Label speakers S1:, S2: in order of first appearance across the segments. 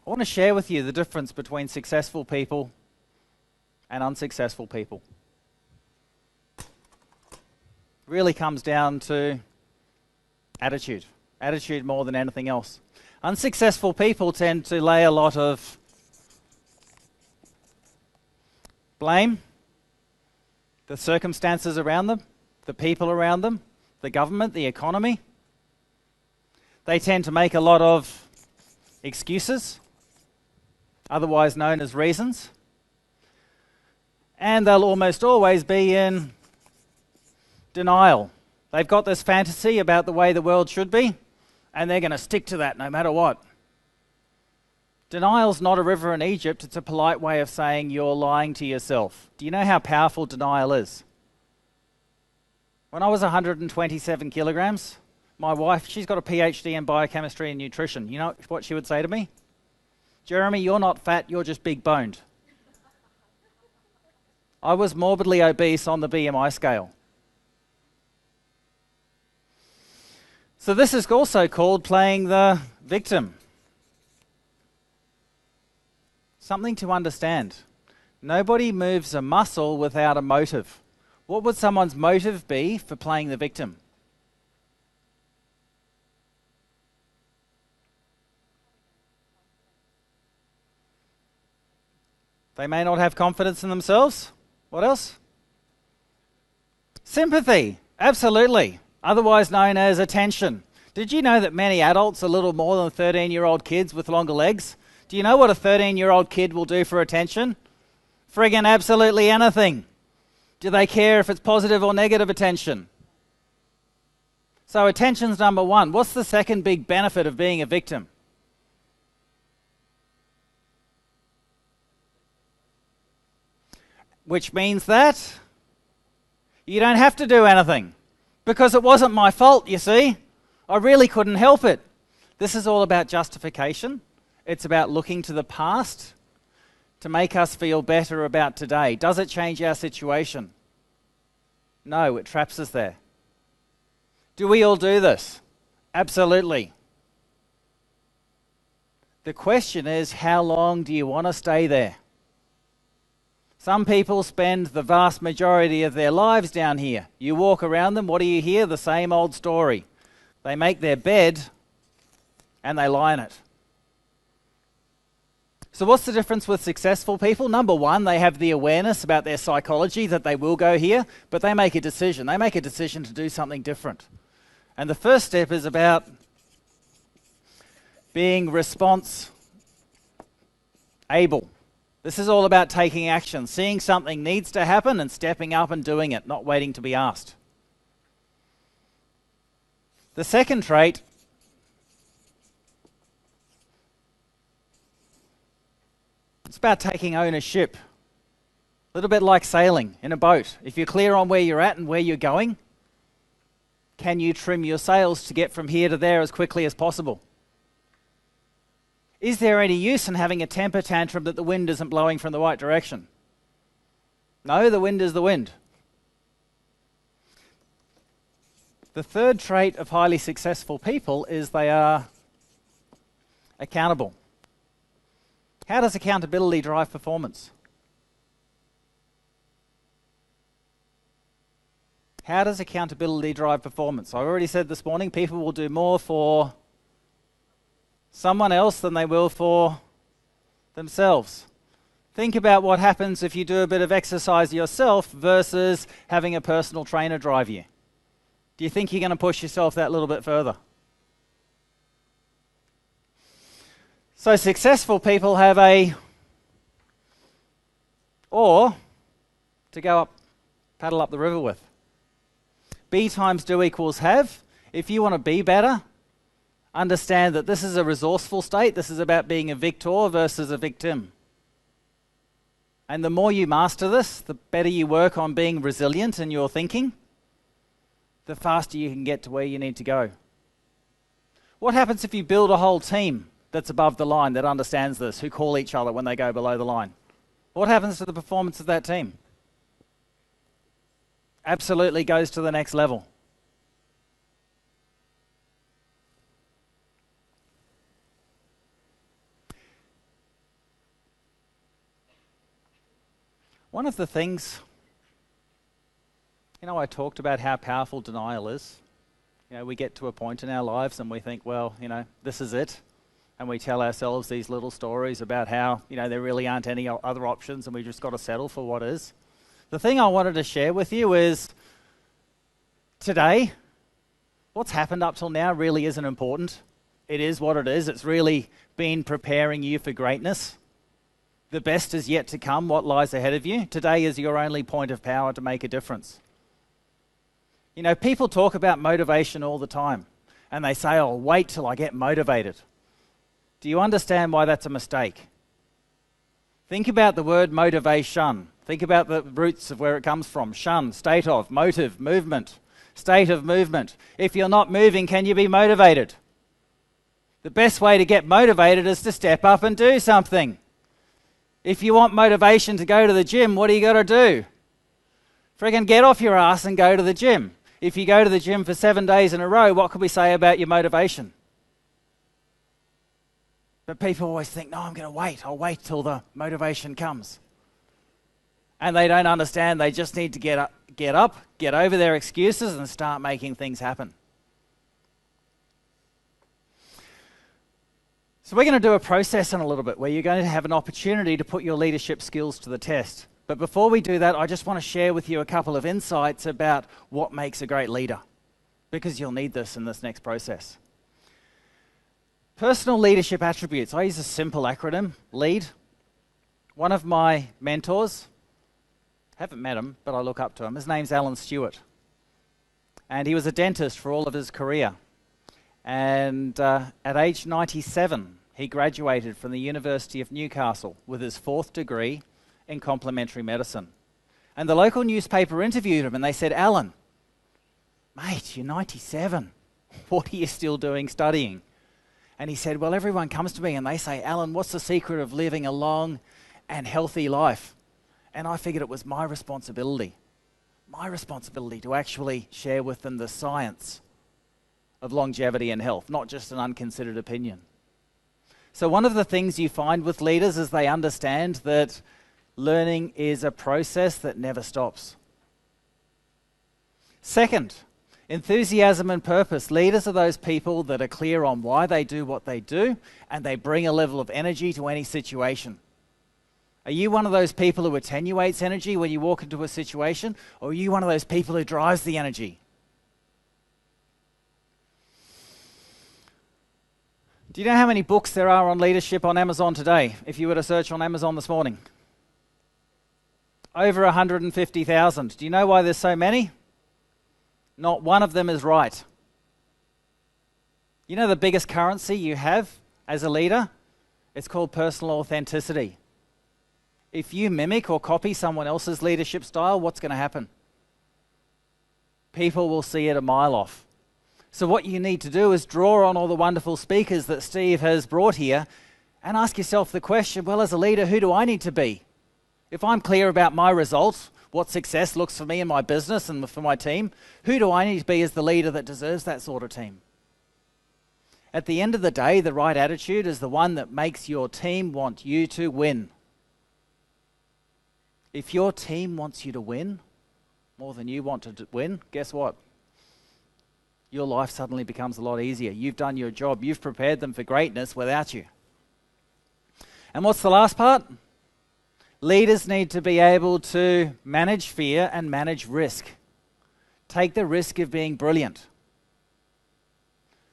S1: I want to share with you the difference between successful people and unsuccessful people. Really comes down to attitude. Attitude more than anything else. Unsuccessful people tend to lay a lot of blame, the circumstances around them, the people around them, the government, the economy. They tend to make a lot of excuses, otherwise known as reasons. And they'll almost always be in denial. They've got this fantasy about the way the world should be, and they're going to stick to that no matter what. Denial's not a river in Egypt, it's a polite way of saying you're lying to yourself. Do you know how powerful denial is? When I was 127 kilograms, my wife, she's got a PhD in biochemistry and nutrition. You know what she would say to me? Jeremy, you're not fat, you're just big boned. I was morbidly obese on the BMI scale. So this is also called playing the victim. Something to understand. Nobody moves a muscle without a motive. What would someone's motive be for playing the victim? They may not have confidence in themselves. What else? Sympathy. Absolutely. Otherwise known as attention. Did you know that many adults are little more than 13-year-old kids with longer legs? Do you know what a 13-year-old kid will do for attention? Friggin' absolutely anything. Do they care if it's positive or negative attention? So attention's number one. What's the second big benefit of being a victim? Which means that you don't have to do anything. Because it wasn't my fault, you see. I really couldn't help it. This is all about justification. It's about looking to the past to make us feel better about today. Does it change our situation? No, it traps us there. Do we all do this? Absolutely. The question is, how long do you want to stay there? Some people spend the vast majority of their lives down here. You walk around them, what do you hear? The same old story. They make their bed and they lie in it. So what's the difference with successful people? Number one, they have the awareness about their psychology that they will go here, but they make a decision. They make a decision to do something different. And the first step is about being response able. This is all about taking action, seeing something needs to happen and stepping up and doing it, not waiting to be asked. The second trait it's about taking ownership. A little bit like sailing in a boat. If you're clear on where you're at and where you're going, can you trim your sails to get from here to there as quickly as possible? Is there any use in having a temper tantrum that the wind isn't blowing from the right direction? No, the wind is the wind. The third trait of highly successful people is they are accountable. How does accountability drive performance? How does accountability drive performance? I already said this morning, people will do more for someone else than they will for themselves. Think about what happens if you do a bit of exercise yourself versus having a personal trainer drive you. Do you think you're going to push yourself that little bit further? So successful people have or to go up, paddle up the river with. Be times do equals have. If you want to be better, understand that this is a resourceful state. This is about being a victor versus a victim. And the more you master this, the better you work on being resilient in your thinking, the faster you can get to where you need to go. What happens if you build a whole team that's above the line that understands this, who call each other when they go below the line? What happens to the performance of that team? Absolutely goes to the next level. One of the things, I talked about how powerful denial is. We get to a point in our lives and we think, well, this is it. And we tell ourselves these little stories about how, there really aren't any other options and we just got to settle for what is. The thing I wanted to share with you is today, what's happened up till now really isn't important. It is what it is. It's really been preparing you for greatness. The best is yet to come, what lies ahead of you. Today is your only point of power to make a difference. People talk about motivation all the time, and they say, oh, wait till I get motivated. Do you understand why that's a mistake? Think about the word motivation. Think about the roots of where it comes from. Shun, state of, motive, movement, state of movement. If you're not moving, can you be motivated? The best way to get motivated is to step up and do something. If you want motivation to go to the gym, what do you got to do? Friggin' get off your ass and go to the gym. If you go to the gym for 7 days in a row, what could we say about your motivation? But people always think, no, I'm going to wait. I'll wait till the motivation comes. And they don't understand. They just need to get up, get over their excuses and start making things happen. So we're going to do a process in a little bit where you're going to have an opportunity to put your leadership skills to the test. But before we do that, I just want to share with you a couple of insights about what makes a great leader, because you'll need this in this next process. Personal leadership attributes. I use a simple acronym, LEAD. One of my mentors, haven't met him, but I look up to him. His name's Stewart. And he was a dentist for all of his career. And at age 97, he graduated from the University of Newcastle with his 4th degree in complementary medicine. And the local newspaper interviewed him and they said, Alan, mate, you're 97. What are you still doing studying? And he said, well, everyone comes to me and they say, Alan, what's the secret of living a long and healthy life? And I figured it was my responsibility to actually share with them the science of longevity and health, not just an unconsidered opinion. So one of the things you find with leaders is they understand that learning is a process that never stops. Second, enthusiasm and purpose. Leaders are those people that are clear on why they do what they do, and they bring a level of energy to any situation. Are you one of those people who attenuates energy when you walk into a situation, or are you one of those people who drives the energy? Do you know how many books there are on leadership on Amazon today, if you were to search on Amazon this morning? Over 150,000. Do you know why there's so many? Not one of them is right. You know the biggest currency you have as a leader? It's called personal authenticity. If you mimic or copy someone else's leadership style, what's going to happen? People will see it a mile off. So what you need to do is draw on all the wonderful speakers that Steve has brought here and ask yourself the question, well, as a leader, who do I need to be? If I'm clear about my results, what success looks for me and my business and for my team, who do I need to be as the leader that deserves that sort of team? At the end of the day, the right attitude is the one that makes your team want you to win. If your team wants you to win more than you want to win, guess what? Your life suddenly becomes a lot easier. You've done your job. You've prepared them for greatness without you. And what's the last part? Leaders need to be able to manage fear and manage risk. Take the risk of being brilliant.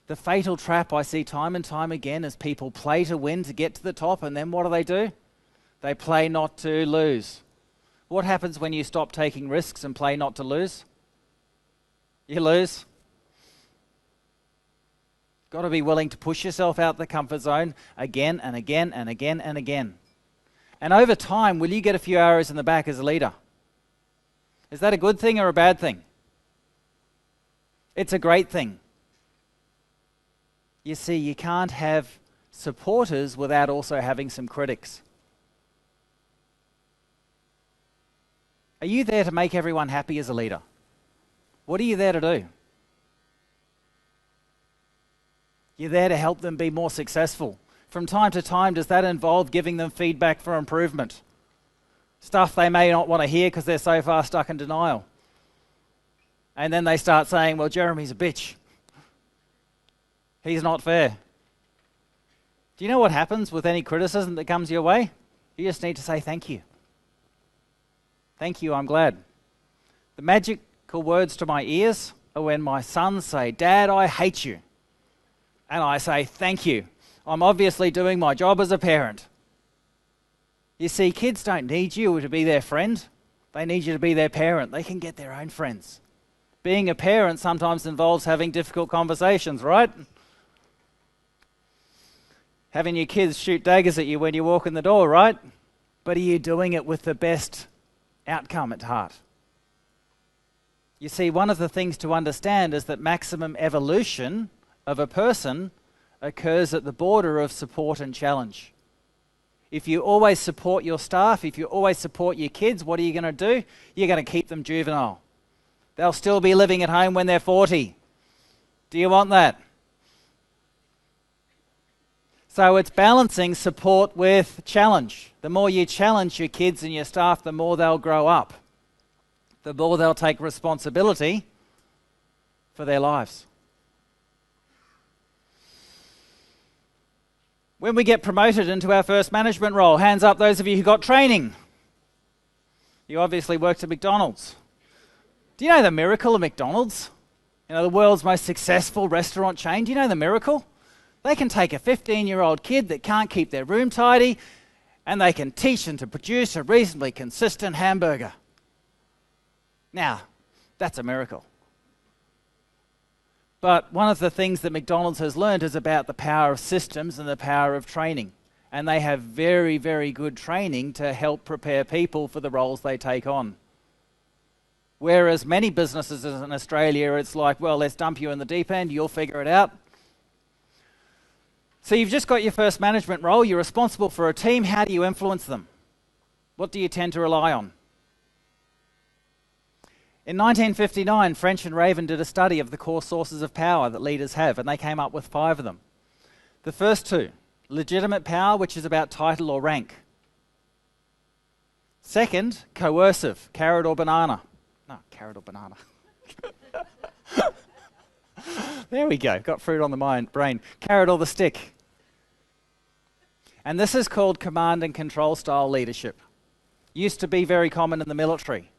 S1: The fatal trap I see time and time again is people play to win to get to the top, and then what do? They play not to lose. What happens when you stop taking risks and play not to lose? You lose. Got to be willing to push yourself out the comfort zone again and again and again and again. And over time, will you get a few arrows in the back as a leader? Is that a good thing or a bad thing? It's a great thing. You see, you can't have supporters without also having some critics. Are you there to make everyone happy as a leader? What are you there to do? You're there to help them be more successful. From time to time, does that involve giving them feedback for improvement? Stuff they may not want to hear because they're so far stuck in denial. And then they start saying, well, Jeremy's a bitch. He's not fair. Do you know what happens with any criticism that comes your way? You just need to say thank you. Thank you, I'm glad. The magical words to my ears are when my sons say, Dad, I hate you. And I say, thank you. I'm obviously doing my job as a parent. You see, kids don't need you to be their friend. They need you to be their parent. They can get their own friends. Being a parent sometimes involves having difficult conversations, right? Having your kids shoot daggers at you when you walk in the door, right? But are you doing it with the best outcome at heart? You see, one of the things to understand is that maximum evolution of a person occurs at the border of support and challenge. If you always support your staff, if you always support your kids, what are you going to do? You're going to keep them juvenile. They'll still be living at home when they're 40. Do you want that? So it's balancing support with challenge. The more you challenge your kids and your staff, the more they'll grow up. The more they'll take responsibility for their lives. When we get promoted into our first management role, hands up those of you who got training. You obviously worked at McDonald's. Do you know the miracle of McDonald's? You know, the world's most successful restaurant chain. Do you know the miracle? They can take a 15-year-old kid that can't keep their room tidy and they can teach them to produce a reasonably consistent hamburger. Now, that's a miracle. But one of the things that McDonald's has learned is about the power of systems and the power of training. And they have very, very good training to help prepare people for the roles they take on. Whereas many businesses in Australia, it's like, well, let's dump you in the deep end, you'll figure it out. So you've just got your first management role, you're responsible for a team, how do you influence them? What do you tend to rely on? In 1959, French and Raven did a study of the core sources of power that leaders have, and they came up with 5 of them. The first 2, legitimate power, which is about title or rank. Second, coercive, carrot or banana. No, carrot or banana. There we go, got fruit on the brain. Carrot or the stick. And this is called command and control style leadership. Used to be very common in the military.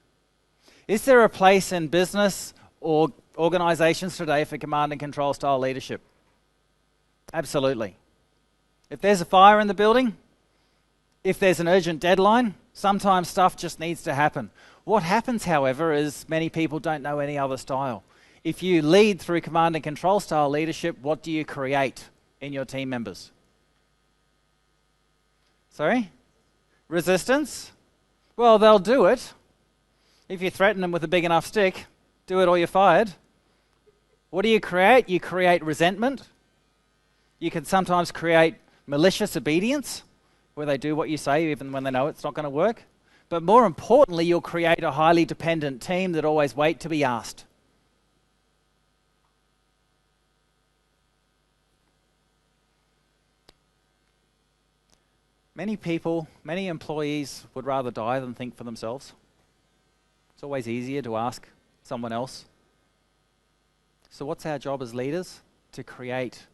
S1: Is there a place in business or organizations today for command and control style leadership? Absolutely. If there's a fire in the building, if there's an urgent deadline, sometimes stuff just needs to happen. What happens, however, is many people don't know any other style. If you lead through command and control style leadership, what do you create in your team members? Sorry? Resistance? Well, they'll do it. If you threaten them with a big enough stick, do it or you're fired. What do you create? You create resentment. You can sometimes create malicious obedience, where they do what you say even when they know it's not going to work. But more importantly, you'll create a highly dependent team that always wait to be asked. Many people, many employees would rather die than think for themselves. It's always easier to ask someone else. So what's our job as leaders? To create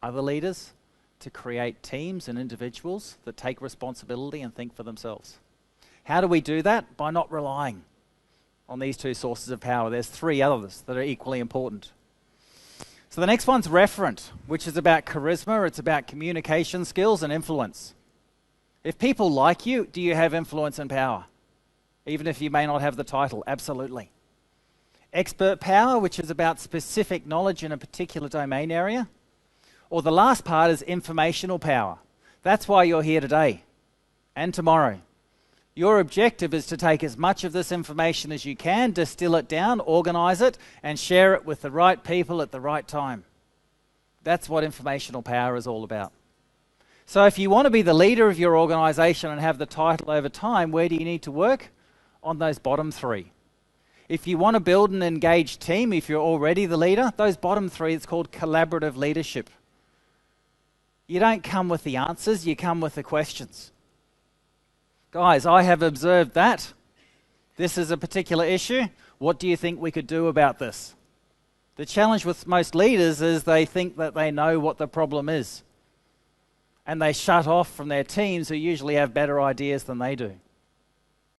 S1: other leaders, to create teams and individuals that take responsibility and think for themselves. How do we do that? By not relying on these 2 sources of power. There's 3 others that are equally important. So the next one's referent, which is about charisma. It's about communication skills and influence. If people like you, do you have influence and power? Even if you may not have the title, absolutely. Expert power, which is about specific knowledge in a particular domain area. Or the last part is informational power. That's why you're here today and tomorrow. Your objective is to take as much of this information as you can, distill it down, organize it, and share it with the right people at the right time. That's what informational power is all about. So if you want to be the leader of your organization and have the title over time, where do you need to work? On those bottom 3. If you want to build an engaged team, if you're already the leader, those bottom 3, it's called collaborative leadership. You don't come with the answers, you come with the questions. Guys, I have observed that. This is a particular issue. What do you think we could do about this? The challenge with most leaders is they think that they know what the problem is. And they shut off from their teams who usually have better ideas than they do.